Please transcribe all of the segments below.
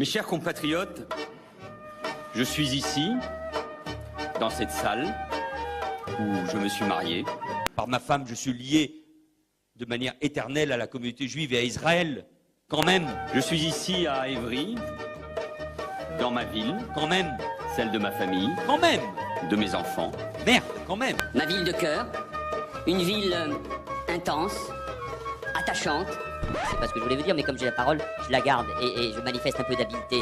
Mes chers compatriotes, je suis ici, dans cette salle, où je me suis marié. Par ma femme, je suis lié de manière éternelle à la communauté juive et à Israël, quand même. Je suis ici à Évry, dans ma ville, quand même. Celle de ma famille, quand même. De mes enfants, merde, quand même. Ma ville de cœur, une ville intense, attachante. C'est pas ce que je voulais vous dire, mais comme j'ai la parole, je la garde et je manifeste un peu d'habileté.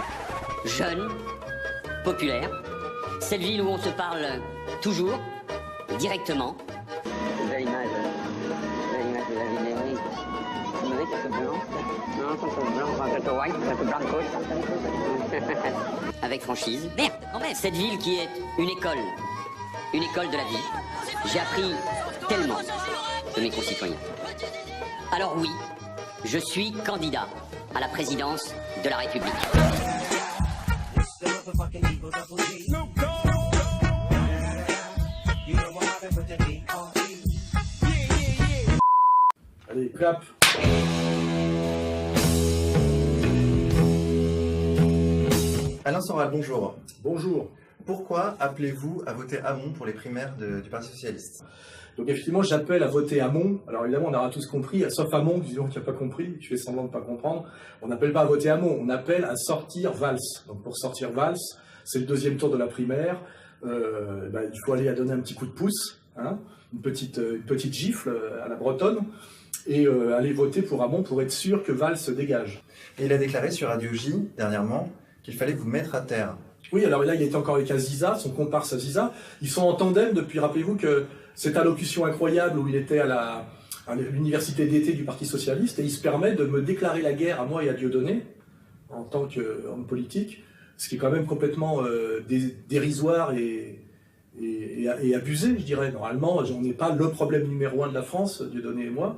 Jeune, populaire, cette ville où on se parle toujours, directement. Belle image de la ville d'Evry. Vous avez quelques blancs? Non, quelques blancs, quelques white, quelques blancos. Avec franchise. Merde, quand même. Cette ville qui est une école de la vie. J'ai appris tellement de mes concitoyens. Alors oui, je suis candidat à la présidence de la République. Allez, clap. Alain Soral, bonjour. Bonjour. Pourquoi appelez-vous à voter Hamon pour les primaires du Parti Socialiste? Donc effectivement, j'appelle à voter Hamon. Alors évidemment, on aura tous compris, sauf Hamon, disons qu'il n'a pas compris, je fais semblant de ne pas comprendre. On n'appelle pas à voter Hamon, on appelle à sortir Valls. Donc pour sortir Valls, c'est le deuxième tour de la primaire. Il faut aller à donner un petit coup de pouce, hein, une petite gifle à la bretonne, et aller voter pour Hamon pour être sûr que Valls se dégage. Et il a déclaré sur Radio J, dernièrement, qu'il fallait vous mettre à terre. Oui, alors là, il était encore avec Aziza, son comparse Aziza. Ils sont en tandem depuis, rappelez-vous, que cette allocution incroyable où il était à l'université d'été du Parti Socialiste, et il se permet de me déclarer la guerre à moi et à Dieudonné, en tant qu'homme politique, ce qui est quand même complètement dérisoire et abusé, je dirais. Normalement, on n'est pas le problème numéro 1 de la France, Dieudonné et moi.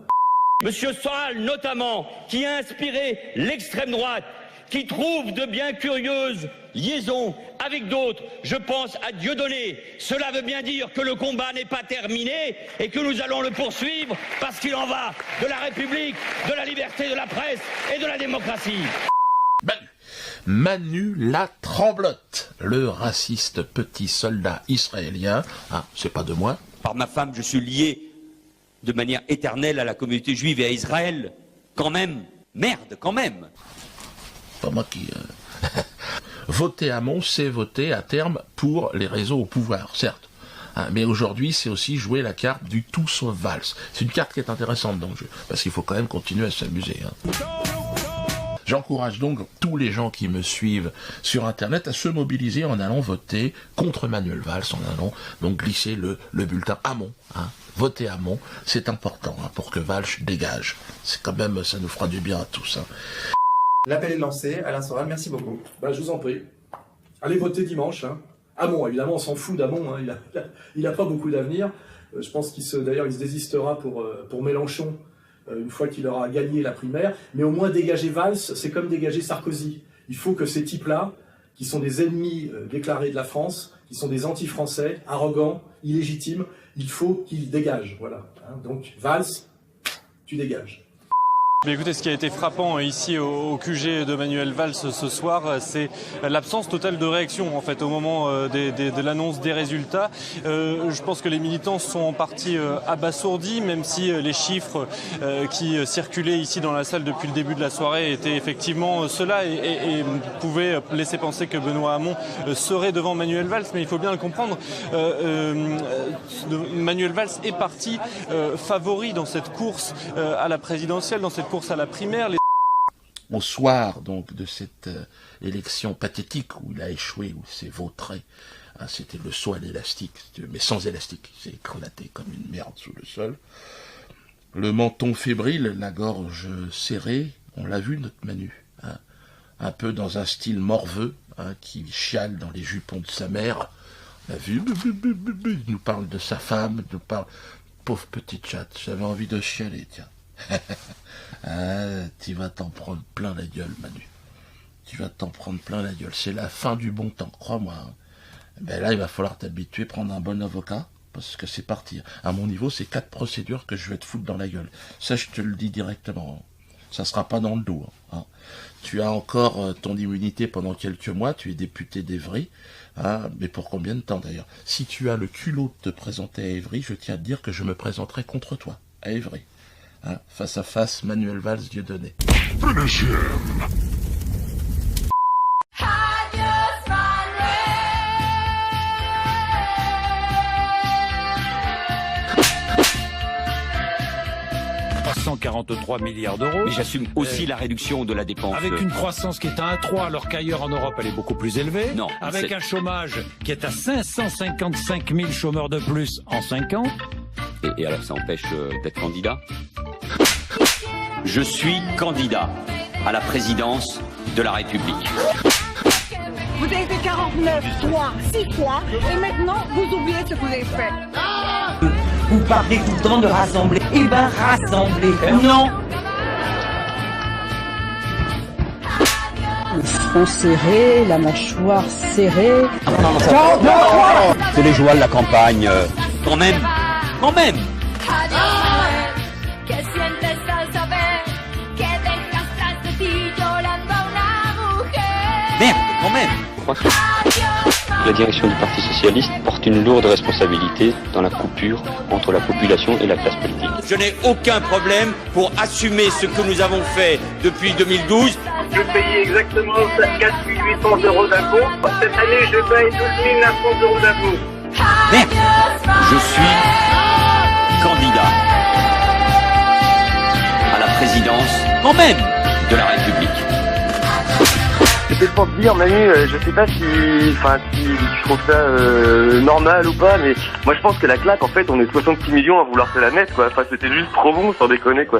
Monsieur Soral, notamment, qui a inspiré l'extrême droite, qui trouve de bien curieuses liaisons avec d'autres. Je pense à Dieudonné. Cela veut bien dire que le combat n'est pas terminé et que nous allons le poursuivre parce qu'il en va de la République, de la liberté de la presse et de la démocratie. Manu la Tremblote, le raciste petit soldat israélien, c'est pas de moi. Par ma femme, je suis lié de manière éternelle à la communauté juive et à Israël, quand même. Merde, quand même. Pas moi qui... Voter Hamon, c'est voter à terme pour les réseaux au pouvoir, certes. Mais aujourd'hui, c'est aussi jouer la carte du tout sauf Valls. C'est une carte qui est intéressante dans le jeu, parce qu'il faut quand même continuer à s'amuser. J'encourage donc tous les gens qui me suivent sur Internet à se mobiliser en allant voter contre Manuel Valls, en allant donc glisser le bulletin Hamon. Voter Hamon, c'est important pour que Valls dégage. C'est quand même, ça nous fera du bien à tous. L'appel est lancé. Alain Soral, merci beaucoup. Je vous en prie. Allez voter dimanche. Hamon, évidemment, on s'en fout d'Hamon. Il n'a pas beaucoup d'avenir. Je pense d'ailleurs, il se désistera pour Mélenchon une fois qu'il aura gagné la primaire. Mais au moins, dégager Valls, c'est comme dégager Sarkozy. Il faut que ces types-là, qui sont des ennemis déclarés de la France, qui sont des anti-français, arrogants, illégitimes, il faut qu'ils dégagent. Voilà. Donc, Valls, tu dégages. Mais écoutez, ce qui a été frappant ici au QG de Manuel Valls ce soir, c'est l'absence totale de réaction en fait au moment de l'annonce des résultats. Je pense que les militants sont en partie abasourdis, même si les chiffres qui circulaient ici dans la salle depuis le début de la soirée étaient effectivement ceux-là et pouvaient laisser penser que Benoît Hamon serait devant Manuel Valls. Mais il faut bien le comprendre, Manuel Valls est parti favori dans cette course à la présidentielle, dans cette course à la primaire. Au soir donc de cette élection pathétique où il a échoué, où il s'est vautré, c'était le saut à l'élastique, mais sans élastique, il s'est éclaté comme une merde sous le sol. Le menton fébrile, la gorge serrée, on l'a vu notre Manu, un peu dans un style morveux, qui chiale dans les jupons de sa mère. On l'a vu, il nous parle de sa femme, il nous parle... Pauvre petite chatte, j'avais envie de chialer, tiens. Tu vas t'en prendre plein la gueule, Manu. Tu vas t'en prendre plein la gueule. C'est la fin du bon temps, crois-moi. Là, il va falloir t'habituer, prendre un bon avocat, parce que c'est parti. À mon niveau, c'est 4 procédures que je vais te foutre dans la gueule. Ça, je te le dis directement. ça sera pas dans le dos. Hein. Tu as encore ton immunité pendant quelques mois, tu es député d'Évry, hein, mais pour combien de temps d'ailleurs? Si tu as le culot de te présenter à Évry, je tiens à te dire que je me présenterai contre toi, à Évry. Hein, face à face, Manuel Valls, Dieudonné. Finish him. 143 milliards d'euros. Mais j'assume aussi la réduction de la dépense. Avec une croissance qui est à 1,3 alors qu'ailleurs en Europe elle est beaucoup plus élevée. Non. Avec un chômage qui est à 555 000 chômeurs de plus en 5 ans. Et alors ça empêche d'être candidat? Je suis candidat à la présidence de la République. Vous avez fait 49 fois, 6 fois, et maintenant vous oubliez ce que vous avez fait. Vous parlez tout le temps de rassembler. Eh ben rassembler, non. Le front serré, la mâchoire serrée. C'est les joies de la campagne. Quand même. Quand même. Merde, quand même. La direction du Parti Socialiste porte une lourde responsabilité dans la coupure entre la population et la classe politique. Je n'ai aucun problème pour assumer ce que nous avons fait depuis 2012. Je payais exactement 4 800 euros d'impôts. Cette année, je paye 12 900 euros d'impôts. Merde. Je suis candidat à la présidence, quand même, de la République. C'était pour te dire, Manu, je sais pas si tu trouves ça normal ou pas, mais moi je pense que la claque, en fait, on est 66 millions à vouloir se la mettre, quoi. Enfin, c'était juste trop bon, sans déconner, quoi.